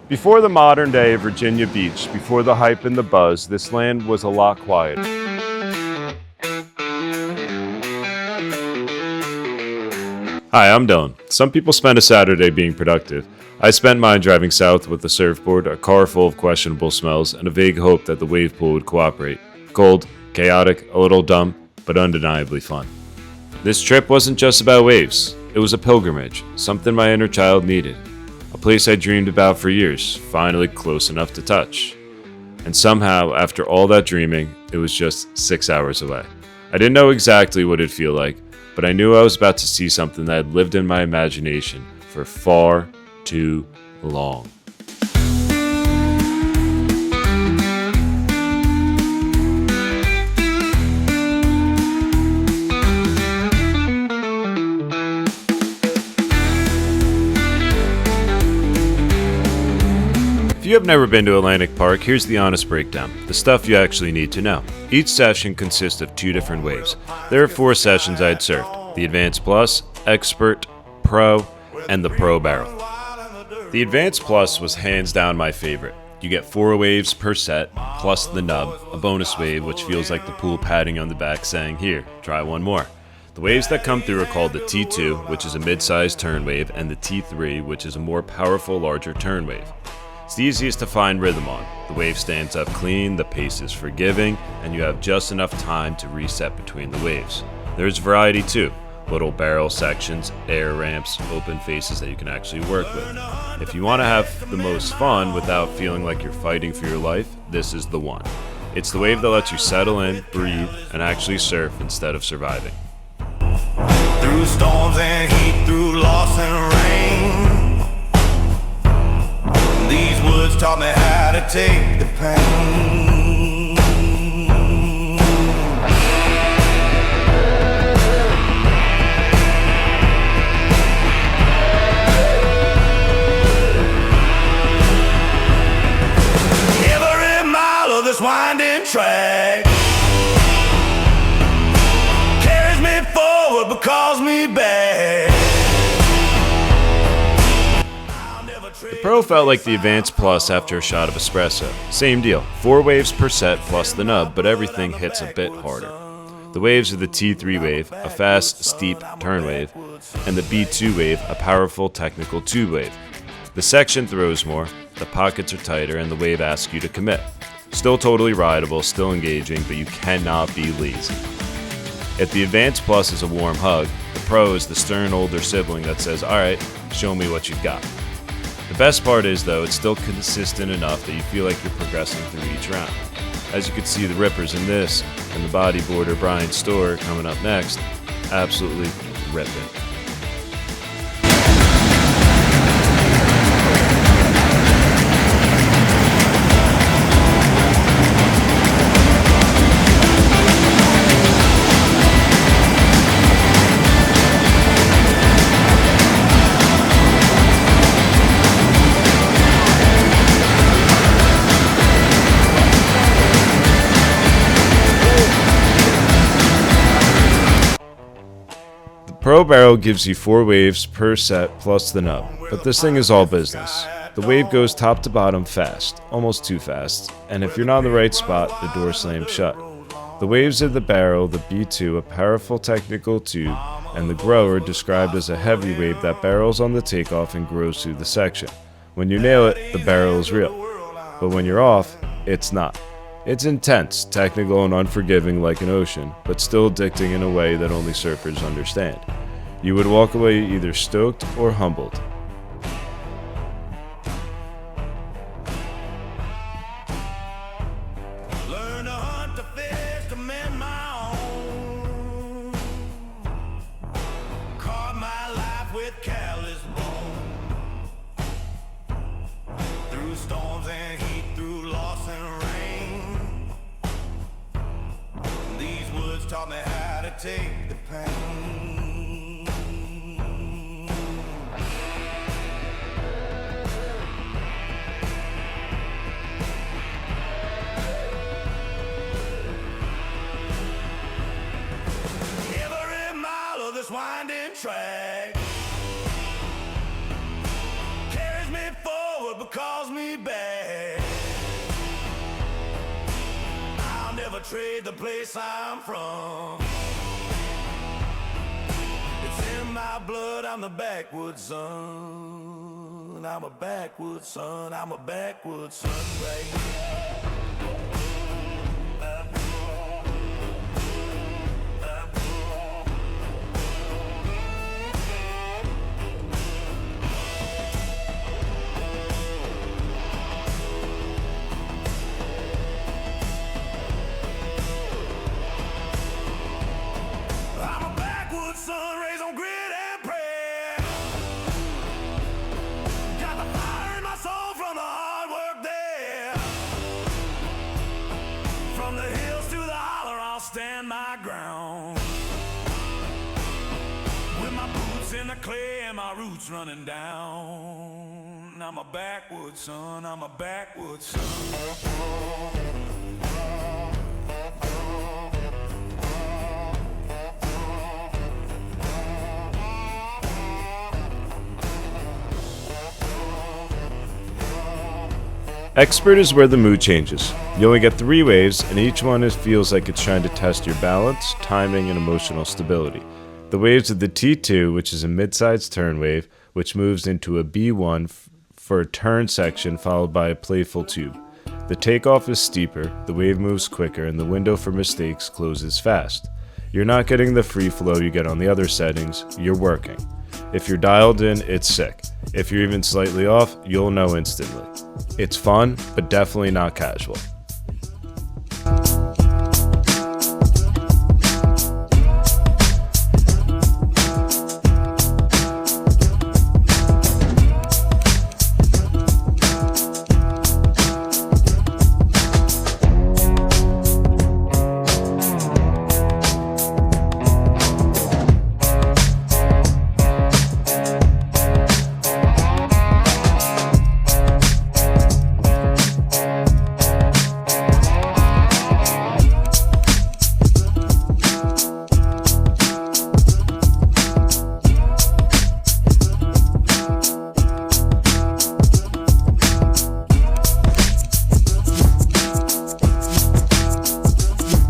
Before the modern day Virginia Beach, before the hype and the buzz, this land was a lot quieter. Hi, I'm Dylan. Some people spend a Saturday being productive. I spent mine driving south with a surfboard, a car full of questionable smells, and a vague hope that the wave pool would cooperate. Cold, chaotic, a little dumb, but undeniably fun. This trip wasn't just about waves. It was a pilgrimage, something my inner child needed. A place I dreamed about for years, finally close enough to touch. And somehow, after all that dreaming, it was just 6 hours away. I didn't know exactly what it'd feel like, but I knew I was about to see something that had lived in my imagination for far too long. If you have never been to Atlantic Park, here's the honest breakdown, the stuff you actually need to know. Each session consists of 2 different waves. There are 4 sessions I had surfed, the Advanced Plus, Expert, Pro, and the Pro Barrel. The Advanced Plus was hands down my favorite. You get 4 waves per set, plus the nub, a bonus wave which feels like the pool patting on the back saying, here, try one more. The waves that come through are called the T2, which is a mid-sized turn wave, and the T3, which is a more powerful, larger turn wave. It's the easiest to find rhythm on. The wave stands up clean, the pace is forgiving, and you have just enough time to reset between the waves. There's variety too. Little barrel sections, air ramps, open faces that you can actually work with. If you want to have the most fun without feeling like you're fighting for your life, this is the one. It's the wave that lets you settle in, breathe, and actually surf instead of surviving. Through storms and heat, through loss and rain, these woods taught me how to take the pain. Every mile of this winding track carries me forward but calls me back. The Pro felt like the Advanced Plus after a shot of espresso. Same deal, 4 waves per set plus the nub, but everything hits a bit harder. The waves are the T3 wave, a fast, steep turn wave, and the B2 wave, a powerful, technical tube wave. The section throws more, the pockets are tighter, and the wave asks you to commit. Still totally rideable, still engaging, but you cannot be lazy. If the Advanced Plus is a warm hug, the Pro is the stern older sibling that says, alright, show me what you've got. The best part is, though, it's still consistent enough that you feel like you're progressing through each round. As you can see the rippers in this, and the bodyboarder Brian Storr coming up next, absolutely ripping. Pro Barrel gives you 4 waves per set plus the nub, but this thing is all business. The wave goes top to bottom fast, almost too fast, and if you're not in the right spot, the door slams shut. The waves of the Barrel, the B2, a powerful technical tube, and the Grower described as a heavy wave that barrels on the takeoff and grows through the section. When you nail it, the barrel is real, but when you're off, it's not. It's intense, technical, and unforgiving like an ocean, but still addicting in a way that only surfers understand. You would walk away either stoked or humbled. Learn to hunt, to fish, to mend my own. Carve my life with careless bone. Through storms and heat, through loss and rain, these woods taught me how to take the pain. This winding track carries me forward but calls me me back. I'll never trade the place I'm from. It's in my blood, I'm the backwoods son. I'm a backwoods son, I'm a backwoods son, right? I'm a backwoods son, raised on grit and prayer. Got the fire in my soul from the hard work there. From the hills to the holler, I'll stand my ground. With my boots in the clay and my roots running down. I'm a backwoods son, I'm a backwoods son. Expert is where the mood changes. You only get 3 waves, and each one feels like it's trying to test your balance, timing, and emotional stability. The waves of the T2, which is a mid-sized turn wave, which moves into a B1 for a turn section followed by a playful tube. The takeoff is steeper, the wave moves quicker, and the window for mistakes closes fast. You're not getting the free flow you get on the other settings, you're working. If you're dialed in, it's sick. If you're even slightly off, you'll know instantly. It's fun, but definitely not casual.